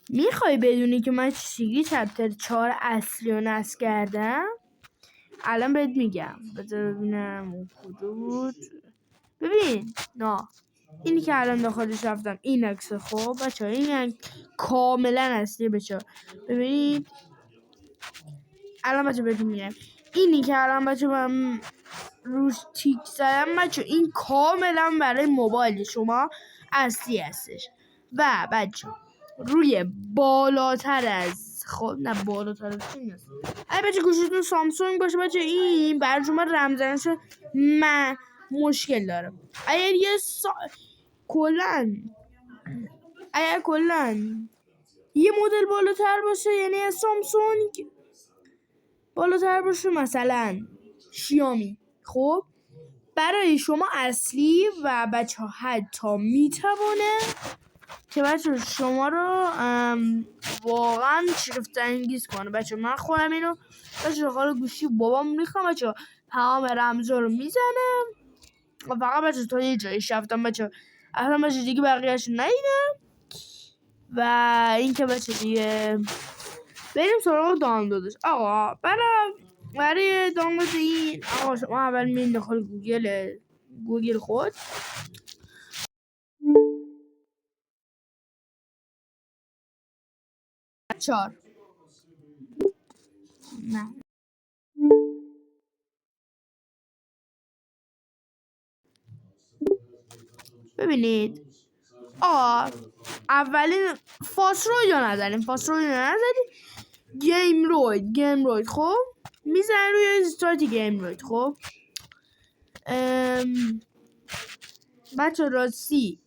میخوای بدونی که من چیزی چپتر 4 اصلی رو نصب کردم؟ الان بهت میگم. بذار ببینم اون کجا بود. ببین نه اینی که الان داخلش رفتم این عکسه. خب بچه ها این کاملا اصلیه. بچه ببینید الان بچه بهتون میگم اینی که الان بچه من روش تیک زدم بچه این کاملا برای موبایل شما اصلی هستش. و بچه روی بالاتر از نه بالاتر از این هست. اگه بچه گوشیتون سامسونگ باشه بچه این برای شما رمزنش من مشکل داره. اگر کلن یه مدل بالاتر باشه یعنی از سامسونگ بالاتر باشه مثلا شیائومی خب برای شما اصلی و بچه ها حتی میتوانه که بچه شما رو واقعا شگفت انگیز کنه. بچه من خودم اینو بچه حال گوشی بابام میخوام بچه تمام رمزا رو میزنه و فقط بچه تا یه جایی شفتم بچه اصلا بچه دیگه بقیهش ندیدم. و این که بچه دیگه بریم سراغ دانلودش. آقا برای دانلود این آقا شما اول میرین داخل گوگل خود چار نه ببینید اولین فاسروید رو نزدیم گیم روید خب میزنید روی استارت گیم روید. خب بچه راستی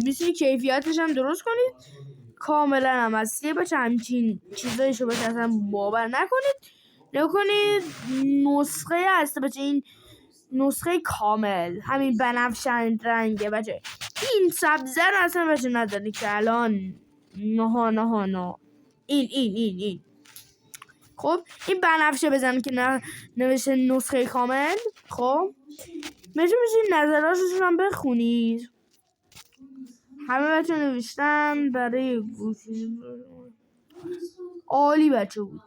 میتونی کیفیتش هم درست کنید کاملا هم اصلیه. بچه همچین چیزایشو بچه اصلا باور نکنید نسخه هست بچه این نسخه کامل همین بنفشن رنگه. بچه این سبزه رو اصلا بچه نداری که الان نه این خب این بنفشه بزن که نوشته نسخه کامل. خب میتونید نظراتشون هم بخونید. همه بچه نوشتن برای گوشی عالی بچه بود.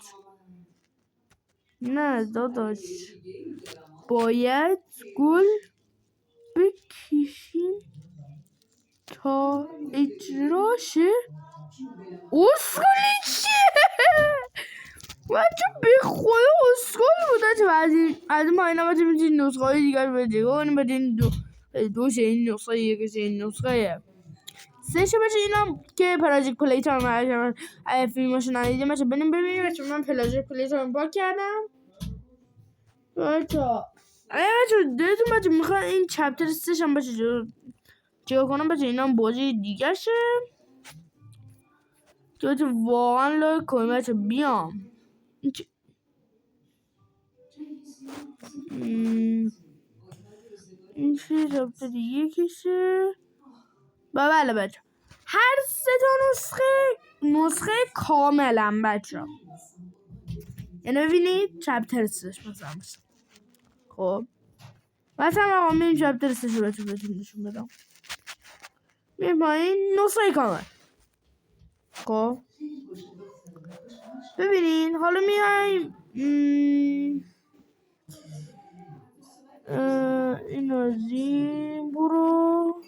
نه داداش باید گل بکشیم تا اجرا شه. اسکولی چیه؟ بچه به خدا اسکول بوده. از این ماینا بچه میتونید نسخه های دیگر بده کنیم. بچه این دوش این نسخه یکش این نسخه سهشه. بچه اینا که پراجیک پلیتر هم فیلماشو ندیدیم بچه ببینیم. بچه من پراجیک پلیتر هم پاک کردم بچه دلتون بچه میخواد این چپتر 3 هم بچه جا کنم. بچه اینا هم بازی دیگه شه که بچه واقعا لایک کنیم. بچه بیام این چپتر یکیشه و بله بچه هر سه تا نسخه کاملا بچه یعنی ببینید چپتر 3 مثلا خب مثلا آقا میریم چپتر 3 رو بهتون نشون بدم. میریم این نسخه کامل. خب ببینین حالا میایم این از این برو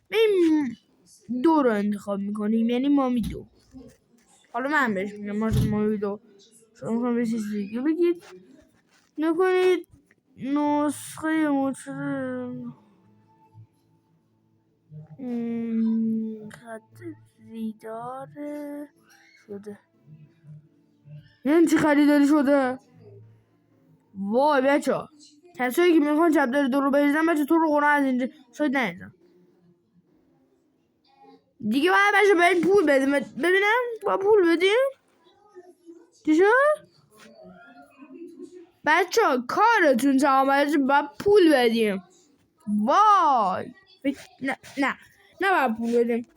میریم 2 رو انتخاب میکنیم یعنی مامی 2. حالا من بهش میگم مامی 2 شما میخوام به چیز دیگه بگید نکنید نسخه خط زیداره شده. یعنی چی خریداری شده؟ وای بچه کسایی که میخوان چپتر 2 رو بریزن بچه تو رو قرآن از اینجا شاید نریزن دیگه. باید بچه باید پول بدیم. ببینم باید پول بدیم چی شد؟ بچه کارتون تمام باید پول بدیم. وای نه باید پول بدیم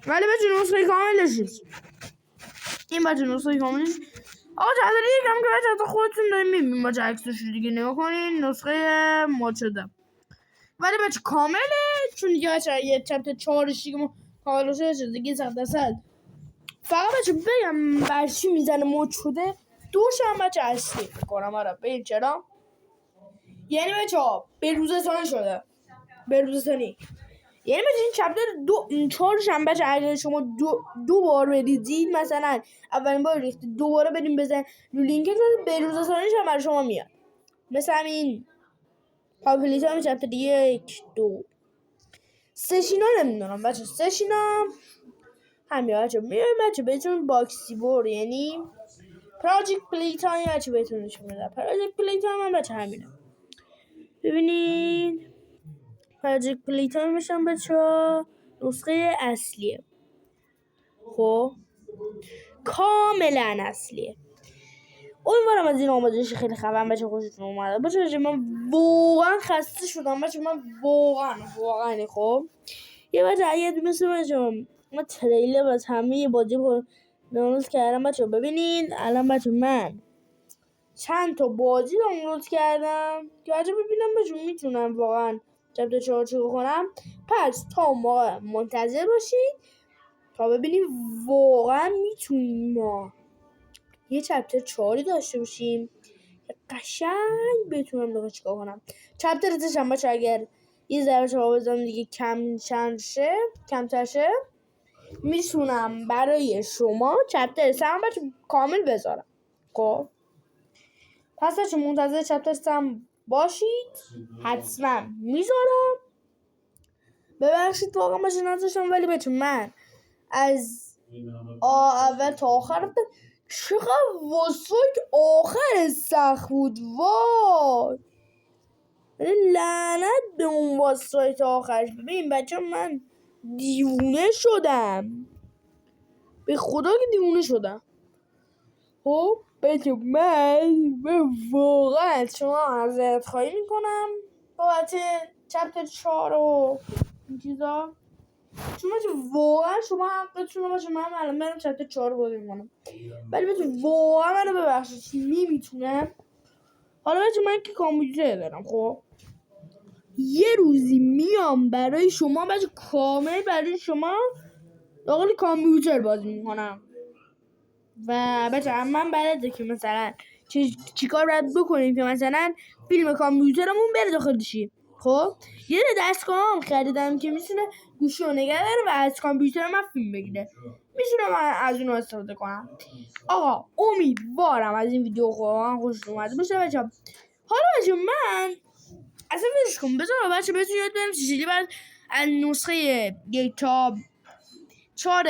ولی بچه نسخه کاملش این بچه نسخه کاملش آقا چطور یکم که بچه تا خودتون داریم میبینیم بچه عکسش رو دیگه نگاه کنین نسخه ماد شده ولی بچه کامله چون دیگه بچه یه چپتر 4 دیگه کامل شده دیگه 100% فقط بچه بگم برچی میزنه مد شده دوشنبه بچه اصلی کنم. آره ببین چرا یعنی بچه ها به روز ثانی شده، به روز ثانی، یعنی بچه این چپتر 4 شنبه بچه اگر شما دو بار بریزید، مثلا اولین بار ریختید دوباره بریم بزن رو لینکتون، به روز ثانیش هم برای شما میاد. مثل همین پاپولیت هم چپتر 1 2 سشینا نمیدونم بچه، سشینا همین بچه میایم بچه بهتون باکسی بور یعنی پراجکت پلی تایم بچه بهتون نشون میدم. پراجکت پلی تایم هم بچه همینه، ببینید پراجکت پلی تایمش هم بچه نسخه اصلیه، خب کاملا اصلیه. امیدوارم از این آموزش خیلی خفن بچه خوشتون اومده باشه. من واقعا خسته شدم بچه، من واقعا خب یه بچه اگه مثل من تریلر از همه بازی دانلود کردم بچه. ببینین الان بچه من چند تا بازی دانلود کردم که بچه ببینم بچه میتونم واقعا چپتر 4 شروع کنم. پس تا موقع منتظر باشید تا ببینیم واقعا میتونیم ما یه چپتر 4 داشته باشیم که قشنگ بتونم نگاه چیکار کنم. چپتر تشم بچه اگر یه ذره چرا بزنم دیگه کمتر شه میتونم برای شما چپتر 3 بچه کامل بذارم. خب پس بچه منتظر چپتر 3 باشید، حتما میذارم. ببخشید واقعا بچه نذاشتم، ولی بچه من از اول تا آخر چقدر واسه آخر سخت بود، وای لعنت به اون واسه تا آخرش. ببین بچه من دیوونه شدم، به خدا که دیوونه شدم. خب بچه من واقعا شما معذرت خواهی میکنم بابت چپتر 4 و این چیزا، چون بچه واقعا شما حقتونه باشه من الان برم چپتر 4 بازی میکنم، ولی بچه واقعا منو ببخشید نمیتونم. حالا بچه من که کامپیوتر دارم، خب یه روزی میام برای شما بچه کامل برای شما داخل کامپیوتر بازی میکنم و بچه من بلده که مثلا چیکار باید بکنیم که مثلا فیلم کامپیوترمون بره داخلشی. خب یه دستگاه هم خریدم که میتونه گوشی رو نگه داره و از کامپیوتر من فیلم بگیره، میتونم از اون استفاده کنم. آقا امیدوارم از این ویدیو خوشتون اومده باشه بچه. حالا بچه من اصلا فرش کن بذار بچه بهتون یاد بدم چجوری باید از نسخه 1 تا 4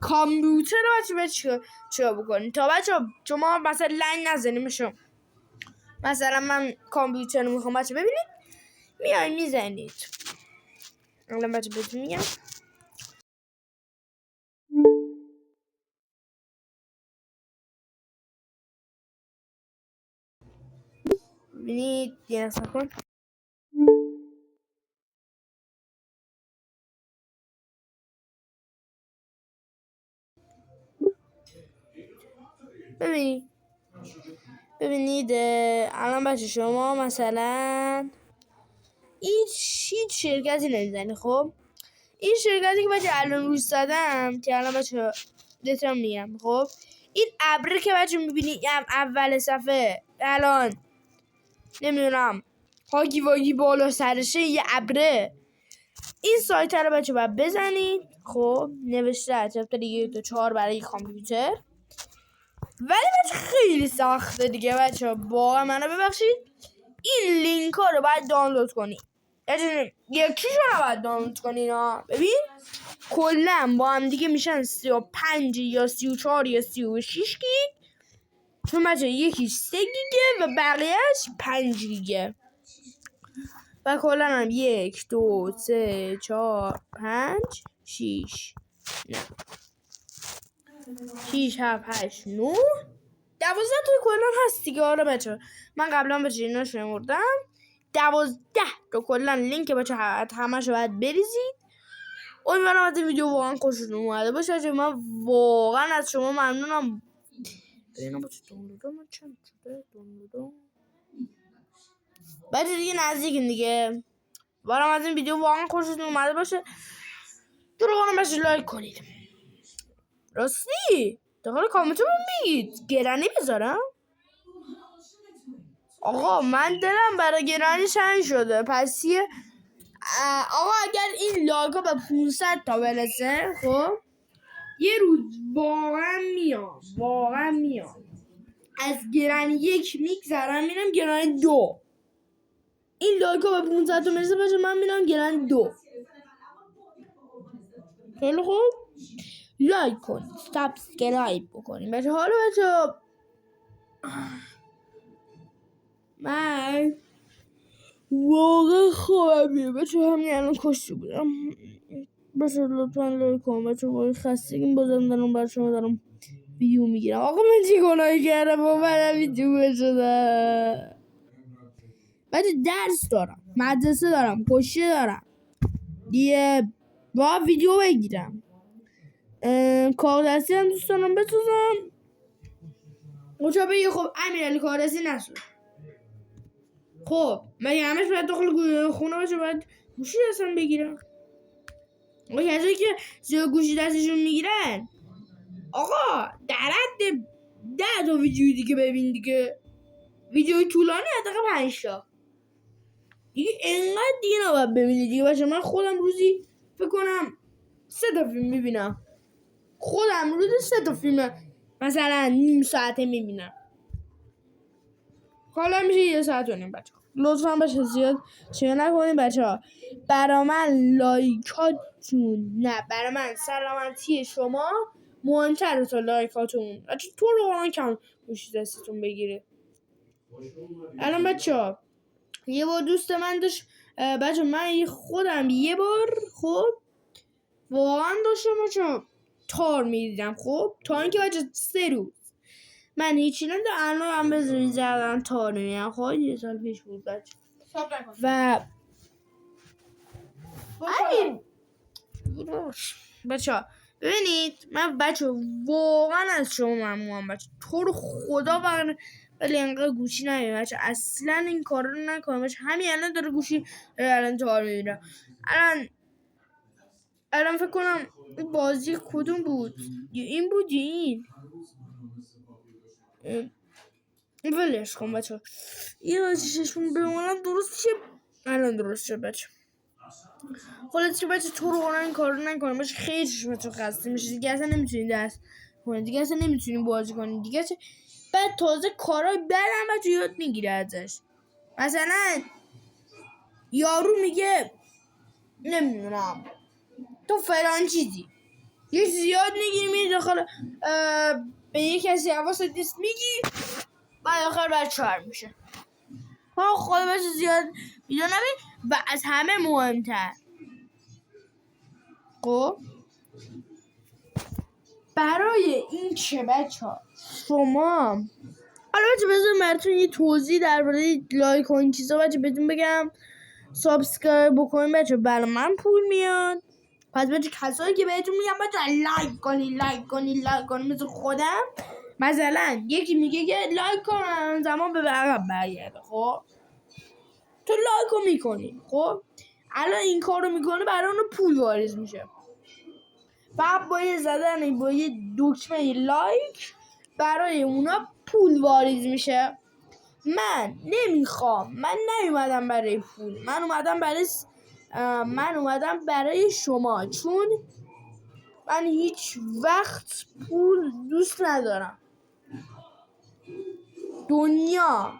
کامپیوتر رو بچه چرا بکنید تا بچه شما مثلا لنگ نزنیم شما. مثلا من کامپیوتر رو میخوام بچه ببینید میای میزنید. الان بچه بهتون میگم ببینید یه نصف کن. ببینید الان بچه شما مثلا هیچ شرکتی نمیزنی. خب این شرکتی که بچه الان روش زدم که الان بچه بهتون میگم. خب این ابره که بچه میبینی اول صفحه الان نمیدونم هاگی واگی بالا سرشه یه ابره، این سایت رو بچه باید بزنید. خب نوشته چپتر 1 تا 4 برای کامپیوتر، ولی بچه خیلی سخته دیگه بچه واقعا منو ببخشید. این لینک ها رو باید دانلود کنی، یکیشو نباید دانلود کنی ها. ببین کلا با هم دیگه میشن 35 یا 34 یا 36 گیگ، چون بچه یکیش 3 گیگه و بقیهش 5 گیگه و کلا هم 1 2 3 4 5 6 نه 6 7 8 9 12 تا کلا هست دیگه. آره بچه من قبلا بچه اینا شمردم 12 تا کلا لینک بچه همشو باید بریزید. امیدوارم از این ویدیو واقعا خوشتون اومده باشه. من واقعا از شما ممنونم. ببینم بچه دانلودم چند شده دانلودم بچه دیگه نزدیکین دیگه. امیدوارم از این ویدیو واقعا خوشتون اومده باشه. درو کنم بچه لایک کنید. راستی داخل کامنت رو بگید گرانی بذارم. آقا من دلم برای گرانی تنگ شده. پس آقا اگر این لایک ها به 500 تا برسه خب یه روز واقعا میام از گرانی 1 میگذرم میرم گرانی 2. این لایک ها به 500 تا برسه باشه من میرم گرانی 2. خیلی خوب لایک کنید سابسکرایب بکنید بچه. حالا بچه من واقعا خوابم میاد بچه. همین الان کشتی بودم بچه. لطفا لایک کن بچه. باید خستگیم بازم دارم بر شما دارم ویدیو میگیرم. آقا من چی گناهی کردم با من ویدیو شده بچه؟ درس دارم، مدرسه دارم، کشتی دارم دیگه، با ویدیو بگیرم، کار دستی هم دوست دارم بسازم. مچا بگی خب امیرعلی کار دستی نسوز. خب مگه همش باید داخل خونه باشه باید گوشی دستم بگیرم؟ و کسایی که زیاد گوشی دستشون میگیرن آقا در حد 10 تا ویدیو دیگه ببین دیگه. ویدیو طولانی حداقل 5 تا دیگه. انقدر دیگه نباید ببینی دیگه باشه. من خودم روزی فکر کنم 3 تا فیلم میبینم. خودم روزی 3 تا فیلم مثلا نیم ساعته میبینم. حالا میشه 1 ساعت و نیم بچه. لطفا بچه زیاد چه نکنید بچه ها. برا من لایکاتون نه، برا من سلامتی شما مهمتره تا لایکاتون. بچه تو رو من کم گوشی دستتون بگیره. الان بچه ها یه بار دوست من داشت بچه من خودم یه بار خب واقعا داشتم بچه تار میدیدم. خب تا اینکه بچه 3 روز من هیچی نمیده. الان هم بزنید زردن تار میدیم. خب 1 سال پیش بود بچه. و بچه ها ببینید من بچه واقعا از شما ممنونم بچه. تو رو خدا واقعا ولی انقدر گوشی نمیم بچه. اصلا این کار رو نکنم بچه. همین الان داره گوشی الان تار میدیم. الان فکر کنم بازی کدوم بود؟ این بود این ولش کن بچه. این بازیششون بمونن درست میشه. الان درست شد بچه. خلاص که بچه تو رو این کار رو نکنم بچه. خیلی چشمتون خسته میشه دیگه. اصلا نمیتونید دست کنید دیگه. اصلا نمیتونید بازی کنید دیگه. بعد تازه کارهای بدم بچه یاد میگیره ازش. مثلا یارو میگه نمیدونم تو فلان چیزی یه زیاد میگیری میری داخل به یه کسی حواست نیست میگی بعد آخر بعد 4 میشه. خدا بچه زیاد ویدیو نبین. و از همه مهمتر خب برای این که بچه ها شما حالا بچه بذار براتون یه توضیح درباره لایک و این چیزا بچه بدون بگم. سابسکرایب بکنین بچه برای من پول میاد. پس بچه کسایی که بهتون میگم بچه لایک کنین مثل خودم. مثلا یکی میگه که لایک کن زمان به عقب برگرده. خب تو لایک رو میکنی. خب الان این کار رو میکنه برای اون پول واریز میشه. بعد با یه زدن با یه دکمه لایک برای اونا پول واریز میشه. من نمیخوام. من نیومدم برای پول. من اومدم برای شما. چون من هیچ وقت پول دوست ندارم. دنیا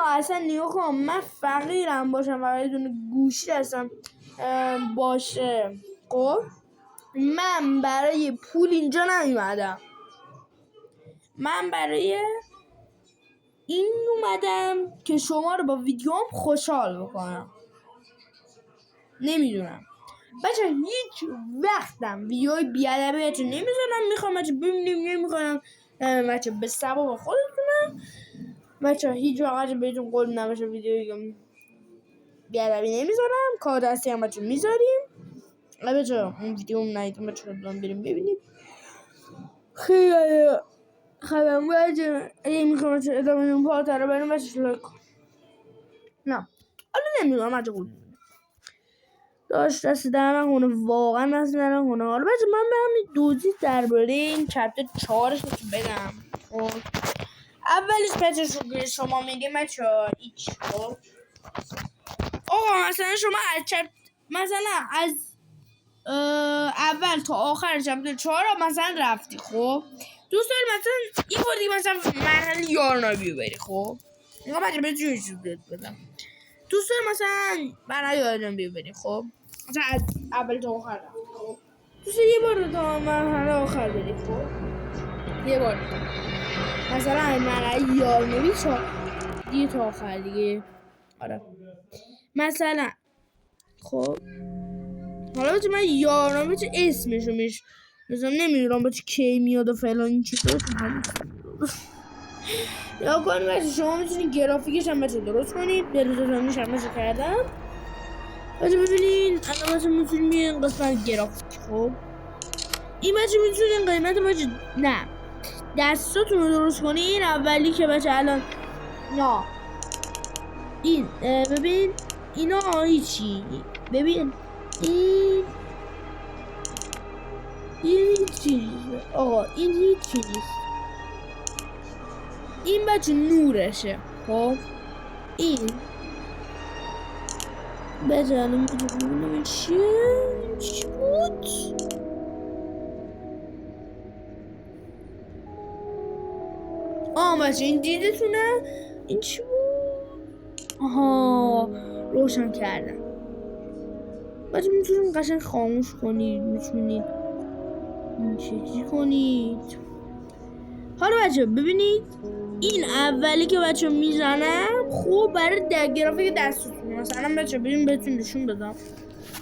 اصلا نگاه کن. من فقیرم باشم و یه دونه گوشی دستم باشه. خب من برای پول اینجا نیومدم. من برای این اومدم که شما رو با ویدیوم خوشحال بکنم. نمیدونم بچه هیچ وقتم ویدیوی بیادبی بچه نمیزنم. میخوام بچه ببینیم نمیخوام بچه به سبب خودتونم بچه. هیچ وقت بهتون قول نباشه ویدیوی بیادبی نمیذارم. کار دستی هم بچه میذاریم. بچه اون ویدیو هم نایدیم بچه رو بریم ببینیم. خیلی خبرم بچه. اگه میخوام بچه ادامه اون پارتر رو بریم بچه لایک کن. نه حالا نمیدونم بچه قول داشت دست در نکنه، واقعا دست در نکنه. حالا بچه من برم دوزی درباره این چپتر 4 بدم. اولش بچه شما میگیم بچه هیچ خب آقا مثلا شما مثلا از اول تا آخر چپتر 4 مثلا رفتی خب دوست داری مثلا این بار دیگه مثلا مرحله یارنابیو بری خب اینقا بچه به جوی چیز بدم دوست داری مثلا مرحله یارنابیو بری خب مثلا از اول تا آخر رفتی خب دوست داری یه بار تا مرحله آخر بری خب یه بار مثلا این مرحله یارنابی دیگه تا آخر دیگه آره مثلا خب حالا بچه من یارنامه چه اسمشو مثلا نمیدونم بچه کی میاد و فلان این چیزا یا کنید بچه شما میتونید گرافیکش هم بچه درست کنید بروزتانیش هم بچه کردم بچه ببینید الان بچه میتونید بیاین قسمت گرافیک خب این بچه میتونید قیمت بچه نه دستاتون رو درست کنید اولی که بچه الان نه این ببین اینا هیچی ببین این هیچی نیست آقا این هیچی نیست این بچه نورشه خب این بچه الان ببینم چی بود بچه این دیدتونه این چی بود آها روشن کردم بچه میتونید قشنگ خاموش کنید میتونید این شکلی کنید حالا بچه ببینید این اولی که بچه میزنم خوب برای گرافیک دستتون مثلا بچه ببین بهتون نشون بدم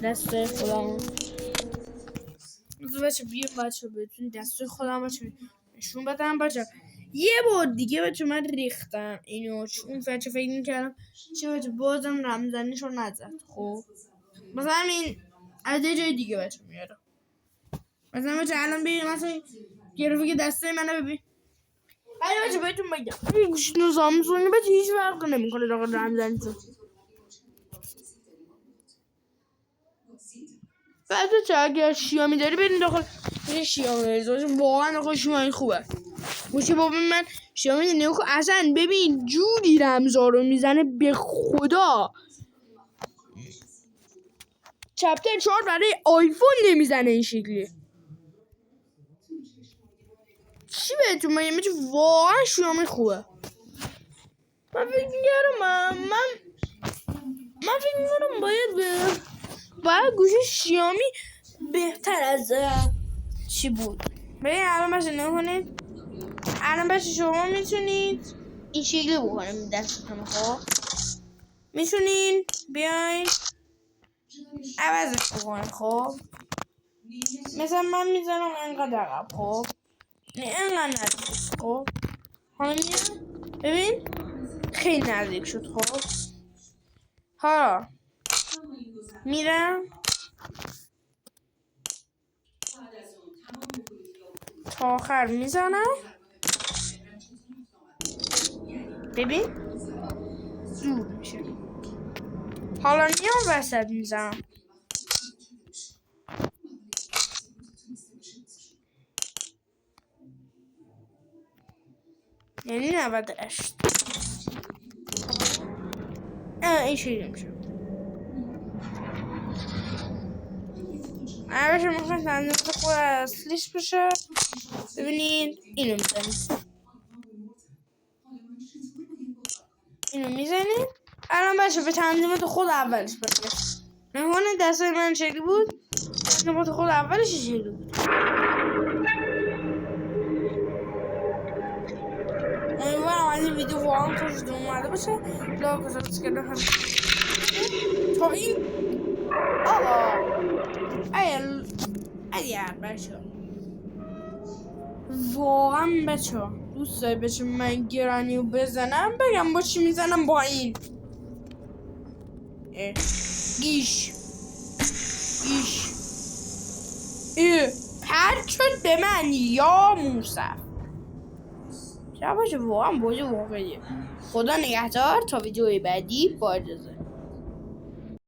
دست خودم بچه بیه بچه بهتون دست خودم بچه نشون بدم بچه یه بار دیگه بچه من ریختم اینو چون بچه فکر میکردم چه بچه بازم رمزنیشو نزد خب مثلا این از یه جای دیگه بچه میاره مثلا بچه الان ببین مثلا گرافیک دسته منو ببین حالا بچه بهتون بگم این گوشتون سامسونگ بچه هیچ فرق نمیکنه داخل رمزنیشو بچه اگر شیامی داری بریم داخل شیامی داری واقعا داخل شیامی خوبه گوشی بابا من شیامی نگاه کن اصلا ببین جوری رمزا رو میزنه به خدا چپتر 4 برای آیفون نمیزنه این شکلی چی بهتون میگم بچه واقعا شیامی خوبه من فکر میگرم من فکر میگرم باید گوشی شیامی بهتر از چی بود ببین الان بچه نکنید الان بچه شما میتونید این شکلی بکنیم دستتون خب میتونین بیاین عوضش بکنید خب مثلا من میزنم انقدر عقب خب نه انقدر نزدیک خب حالا میام ببین خیلی نزدیک شد خب حالا میرم تا آخر میزنم ببین زور میشه حالا میام وسط میزنم یعنی 98 این شکلی میشه عربش میخواید تنظیمات خود اصلیش بشه ببینید اینو میزنید الان بچه به تنظیمات خود اولش برگرد نمونه دستای من شکلی بود تنظیمات خود اولش شکلی بود امیدوارم از این ویدیو واقعا خوشتون اومده باشه لایک و سابسکرایب تا این آقا اگر بچه واقعا بچه دوست داری بچه من گرانیو بزنم بگم با چی میزنم با این گیش پرد شد به من یا موسف چرا باشه واقعا بازی واقعیه خدا نگهدار تا ویدیوی بعدی با اجازه